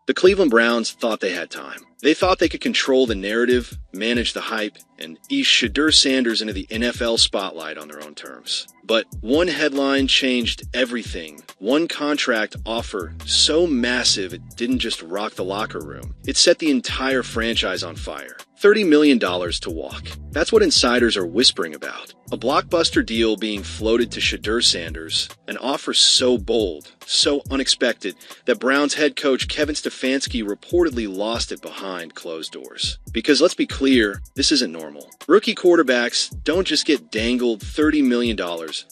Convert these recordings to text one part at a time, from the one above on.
The Cleveland Browns thought they had time. They thought they could control the narrative, manage the hype, and ease Shedeur Sanders into the NFL spotlight on their own terms. But one headline changed everything. One contract offer so massive it didn't just rock the locker room. It set the entire franchise on fire. $30 million to walk. That's what insiders are whispering about. A blockbuster deal being floated to Shedeur Sanders, an offer so bold, so unexpected, that Browns head coach Kevin Stefanski reportedly lost it behind closed doors. Because let's be clear, this isn't normal. Rookie quarterbacks don't just get dangled $30 million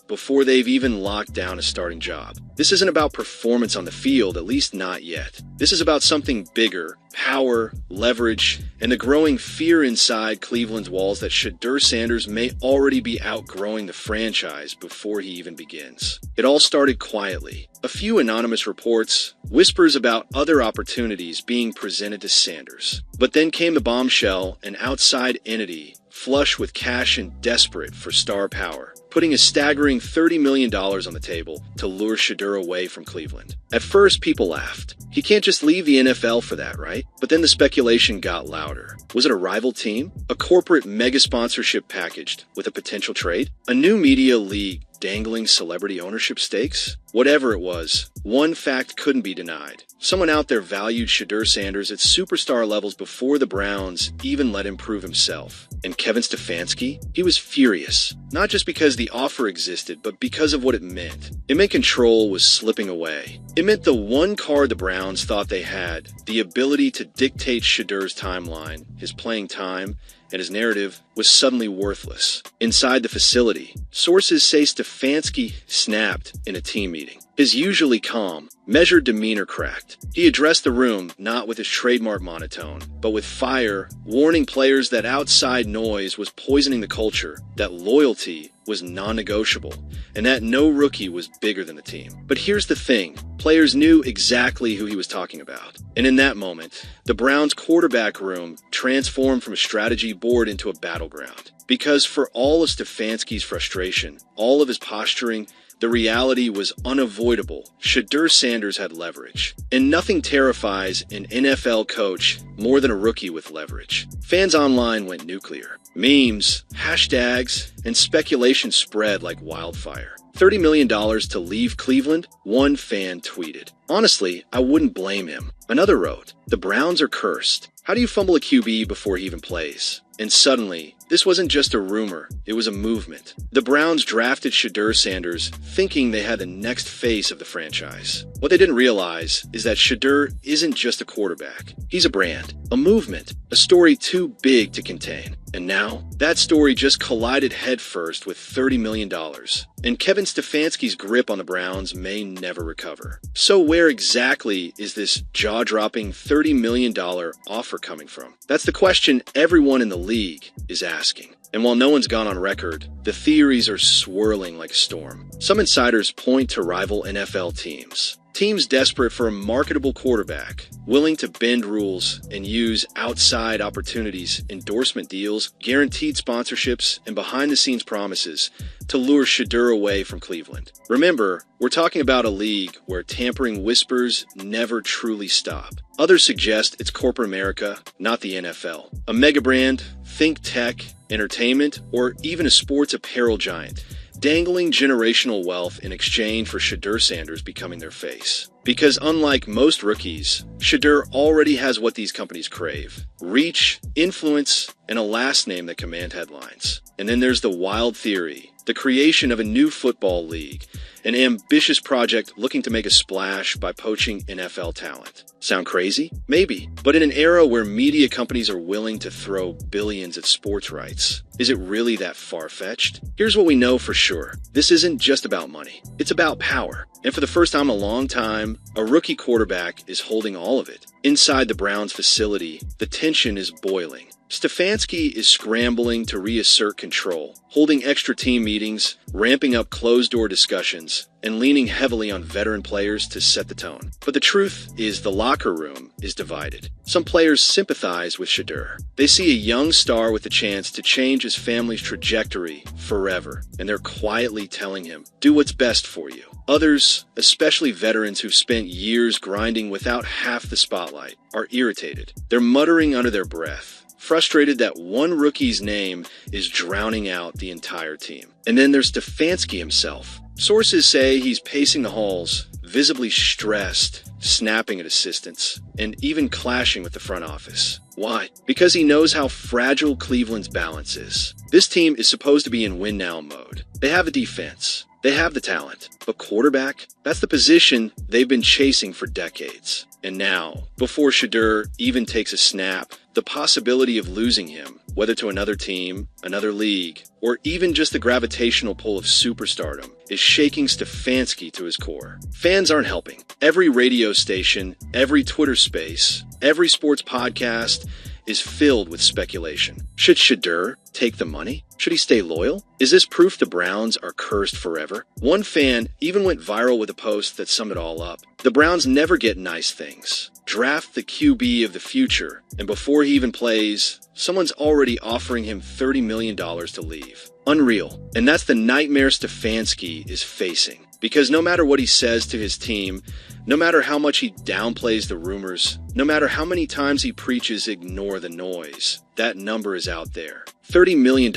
before they've even locked down a starting job. This isn't about performance on the field, at least not yet. This is about something bigger: power, leverage, and the growing fear inside Cleveland's walls that Shedeur Sanders may already be outgrowing the franchise before he even begins. It all started quietly. A few anonymous reports, whispers about other opportunities being presented to Sanders. But then came the bombshell: an outside entity, flush with cash and desperate for star power, putting a staggering $30 million on the table to lure Shedeur away from Cleveland. At first, people laughed. He can't just leave the NFL for that, right? But then the speculation got louder. Was it a rival team? A corporate mega sponsorship packaged with a potential trade? A new media league dangling celebrity ownership stakes? Whatever it was, one fact couldn't be denied. Someone out there valued Shedeur Sanders at superstar levels before the Browns even let him prove himself. And Kevin Stefanski? He was furious. Not just because the offer existed, but because of what it meant. It meant control was slipping away. It meant the one card the Browns thought they had, the ability to dictate Shedeur's timeline, his playing time, and his narrative, was suddenly worthless. Inside the facility, sources say Stefanski snapped in a team meeting. His usually calm, measured demeanor cracked. He addressed the room not with his trademark monotone, but with fire, warning players that outside noise was poisoning the culture, that loyalty was non-negotiable, and that no rookie was bigger than the team. But here's the thing. Players knew exactly who he was talking about. And in that moment, the Browns' quarterback room transformed from a strategy board into a battleground. Because for all of Stefanski's frustration, all of his posturing, the reality was unavoidable. Shedeur Sanders had leverage. And nothing terrifies an NFL coach more than a rookie with leverage. Fans online went nuclear. Memes, hashtags, and speculation spread like wildfire. $30 million to leave Cleveland? One fan tweeted. Honestly, I wouldn't blame him. Another wrote, "The Browns are cursed. How do you fumble a QB before he even plays?" And suddenly, this wasn't just a rumor, it was a movement. The Browns drafted Shedeur Sanders thinking they had the next face of the franchise. What they didn't realize is that Shedeur isn't just a quarterback. He's a brand, a movement, a story too big to contain. And now, that story just collided headfirst with $30 million. And Kevin Stefanski's grip on the Browns may never recover. So where exactly is this jaw-dropping $30 million offer coming from? That's the question everyone in the league is asking. And while no one's gone on record, the theories are swirling like a storm. Some insiders point to rival NFL teams. Teams desperate for a marketable quarterback, willing to bend rules and use outside opportunities, endorsement deals, guaranteed sponsorships, and behind-the-scenes promises to lure Shedeur away from Cleveland. Remember, we're talking about a league where tampering whispers never truly stop. Others suggest it's corporate America, not the NFL. A mega brand, think tech, entertainment, or even a sports apparel giant, dangling generational wealth in exchange for Shedeur Sanders becoming their face. Because unlike most rookies, Shedeur already has what these companies crave: reach, influence, and a last name that command headlines. And then there's the wild theory, the creation of a new football league, an ambitious project looking to make a splash by poaching NFL talent. Sound crazy? Maybe. But in an era where media companies are willing to throw billions at sports rights, is it really that far-fetched? Here's what we know for sure. This isn't just about money. It's about power. And for the first time in a long time, a rookie quarterback is holding all of it. Inside the Browns facility, the tension is boiling. Stefanski is scrambling to reassert control, holding extra team meetings, ramping up closed-door discussions, and leaning heavily on veteran players to set the tone. But the truth is the locker room is divided. Some players sympathize with Shedeur. They see a young star with the chance to change his family's trajectory forever, and they're quietly telling him, "Do what's best for you." Others, especially veterans who've spent years grinding without half the spotlight, are irritated. They're muttering under their breath, frustrated that one rookie's name is drowning out the entire team. And then there's Stefanski himself. Sources say he's pacing the halls, visibly stressed, snapping at assistants, and even clashing with the front office. Why? Because he knows how fragile Cleveland's balance is. This team is supposed to be in win-now mode. They have a defense. They have the talent. But quarterback? That's the position they've been chasing for decades. And now, before Shedeur even takes a snap, the possibility of losing him, whether to another team, another league, or even just the gravitational pull of superstardom, is shaking Stefanski to his core. Fans aren't helping. Every radio station, every Twitter space, every sports podcast is filled with speculation. Should Shedeur take the money? Should he stay loyal? Is this proof the Browns are cursed forever? One fan even went viral with a post that summed it all up. The Browns never get nice things. Draft the QB of the future, and before he even plays, someone's already offering him $30 million to leave. Unreal. And that's the nightmare Stefanski is facing. Because no matter what he says to his team, no matter how much he downplays the rumors, no matter how many times he preaches ignore the noise, that number is out there. $30 million.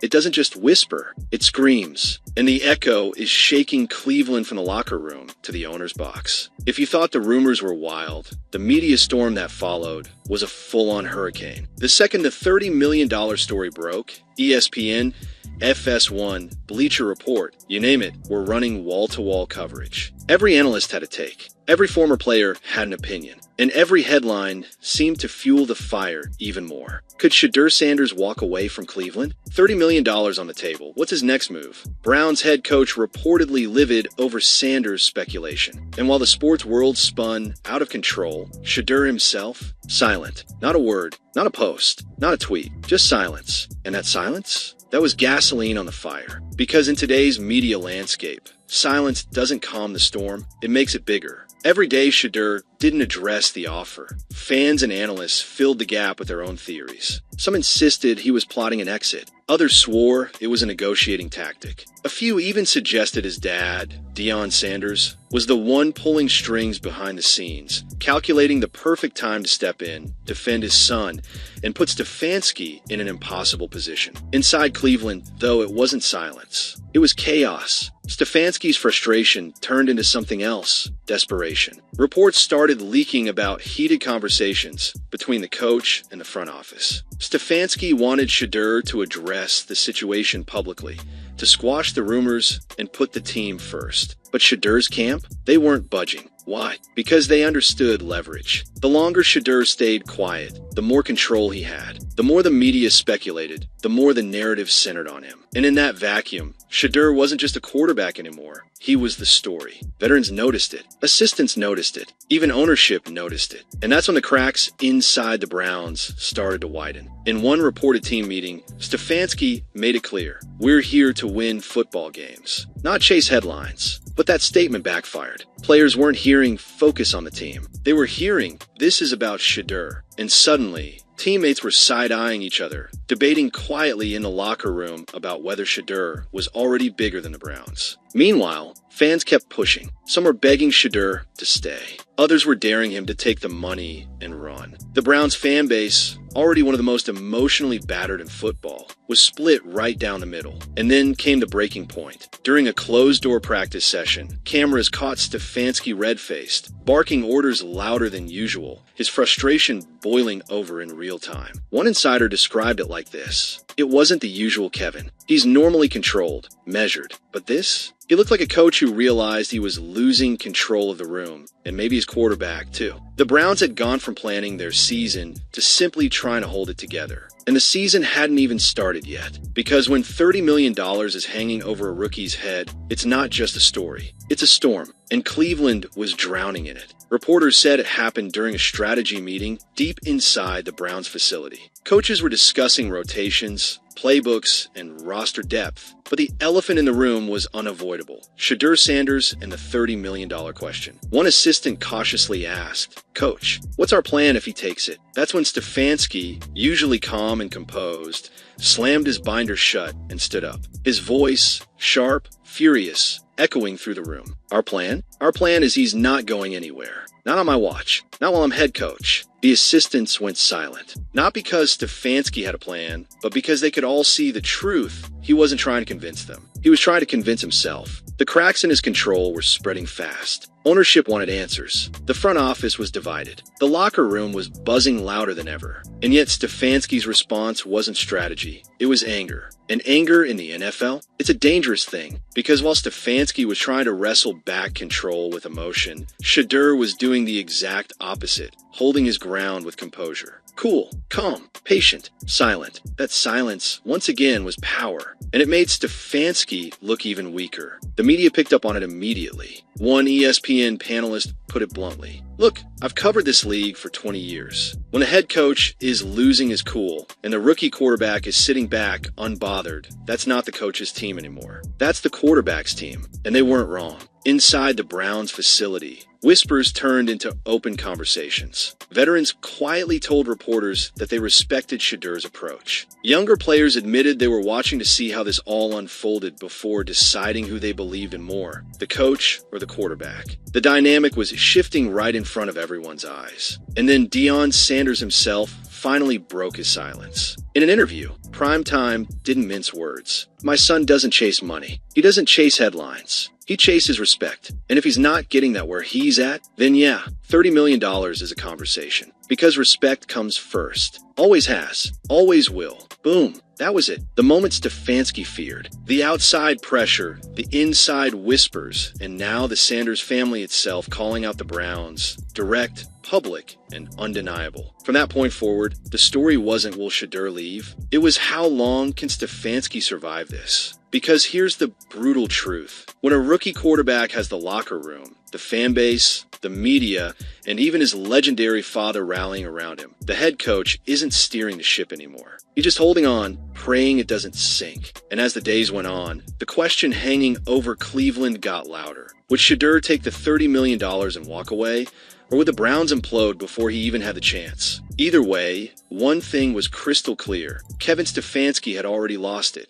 It doesn't just whisper, it screams. And the echo is shaking Cleveland from the locker room to the owner's box. If you thought the rumors were wild, the media storm that followed was a full-on hurricane. The second the $30 million story broke, ESPN, FS1, Bleacher Report, you name it, were running wall-to-wall coverage. Every analyst had a take. Every former player had an opinion. And every headline seemed to fuel the fire even more. Could Shedeur Sanders walk away from Cleveland? $30 million on the table. What's his next move? Browns head coach reportedly livid over Sanders' speculation. And while the sports world spun out of control, Shedeur himself, silent. Not a word, not a post, not a tweet, just silence. And that silence? That was gasoline on the fire. Because in today's media landscape, silence doesn't calm the storm, it makes it bigger. Every day Shedeur didn't address the offer. Fans and analysts filled the gap with their own theories. Some insisted he was plotting an exit. Others swore it was a negotiating tactic. A few even suggested his dad, Deion Sanders, was the one pulling strings behind the scenes, calculating the perfect time to step in, defend his son, and put Stefanski in an impossible position. Inside Cleveland, though, it wasn't silence. It was chaos. Stefanski's frustration turned into something else, desperation. Reports started leaking about heated conversations between the coach and the front office. Stefanski wanted Shedeur to address the situation publicly, to squash the rumors and put the team first. But Shedeur's camp, they weren't budging. Why? Because they understood leverage. The longer Shedeur stayed quiet, the more control he had. The more the media speculated, the more the narrative centered on him. And in that vacuum, Shedeur wasn't just a quarterback anymore. He was the story. Veterans noticed it. Assistants noticed it. Even ownership noticed it. And that's when the cracks inside the Browns started to widen. In one reported team meeting, Stefanski made it clear, we're here to win football games, not chase headlines. But that statement backfired. Players weren't hearing focus on the team. They were hearing, this is about Shedeur. And suddenly, teammates were side-eyeing each other, debating quietly in the locker room about whether Shedeur was already bigger than the Browns. Meanwhile, fans kept pushing. Some were begging Shedeur to stay. Others were daring him to take the money and run. The Browns fan base, already one of the most emotionally battered in football, was split right down the middle. And then came the breaking point. During a closed-door practice session, cameras caught Stefanski red-faced, barking orders louder than usual, his frustration boiling over in real time. One insider described it like this. It wasn't the usual Kevin. He's normally controlled, measured. But this? He looked like a coach who realized he was losing control of the room, and maybe his quarterback too. The Browns had gone from planning their season to simply trying to hold it together. And the season hadn't even started yet. Because when $30 million is hanging over a rookie's head, it's not just a story. It's a storm. And Cleveland was drowning in it. Reporters said it happened during a strategy meeting deep inside the Browns facility. Coaches were discussing rotations, playbooks, and roster depth. But the elephant in the room was unavoidable. Shedeur Sanders and the $30 million question. One assistant cautiously asked, "Coach, what's our plan if he takes it?" That's when Stefanski, usually calm and composed, slammed his binder shut, and stood up. His voice, sharp, furious, echoing through the room. Our plan? Our plan is he's not going anywhere. Not on my watch. Not while I'm head coach. The assistants went silent. Not because Stefanski had a plan, but because they could all see the truth. He wasn't trying to convince them. He was trying to convince himself. The cracks in his control were spreading fast. Ownership wanted answers. The front office was divided. The locker room was buzzing louder than ever. And yet Stefanski's response wasn't strategy. It was anger. And anger in the NFL? It's a dangerous thing, because while Stefanski was trying to wrestle back control with emotion, Shedeur was doing the exact opposite, holding his ground with composure. Cool, calm, patient, silent. That silence, once again, was power. And it made Stefanski look even weaker. The media picked up on it immediately. One ESPN panelist put it bluntly. Look, I've covered this league for 20 years. When a head coach is losing his cool and the rookie quarterback is sitting back unbothered, that's not the coach's team anymore. That's the quarterback's team. And they weren't wrong. Inside the Browns facility, whispers turned into open conversations. Veterans quietly told reporters that they respected Shedeur's approach. Younger players admitted they were watching to see how this all unfolded before deciding who they believed in more, the coach or the quarterback. The dynamic was shifting right in front of everyone's eyes. And then Shedeur Sanders himself finally broke his silence. In an interview, Primetime didn't mince words. My son doesn't chase money. He doesn't chase headlines. He chases respect. And if he's not getting that where he's at, then yeah, $30 million is a conversation. Because respect comes first. Always has. Always will. Boom. That was it. The moment Stefanski feared. The outside pressure, the inside whispers, and now the Sanders family itself calling out the Browns. Direct, public, and undeniable. From that point forward, the story wasn't will Shedeur leave? It was how long can Stefanski survive this? Because here's the brutal truth. When a rookie quarterback has the locker room, the fan base, the media, and even his legendary father rallying around him, the head coach isn't steering the ship anymore. He's just holding on, praying it doesn't sink. And as the days went on, the question hanging over Cleveland got louder. Would Shedeur take the $30 million and walk away? Or would the Browns implode before he even had the chance? Either way, one thing was crystal clear. Kevin Stefanski had already lost it.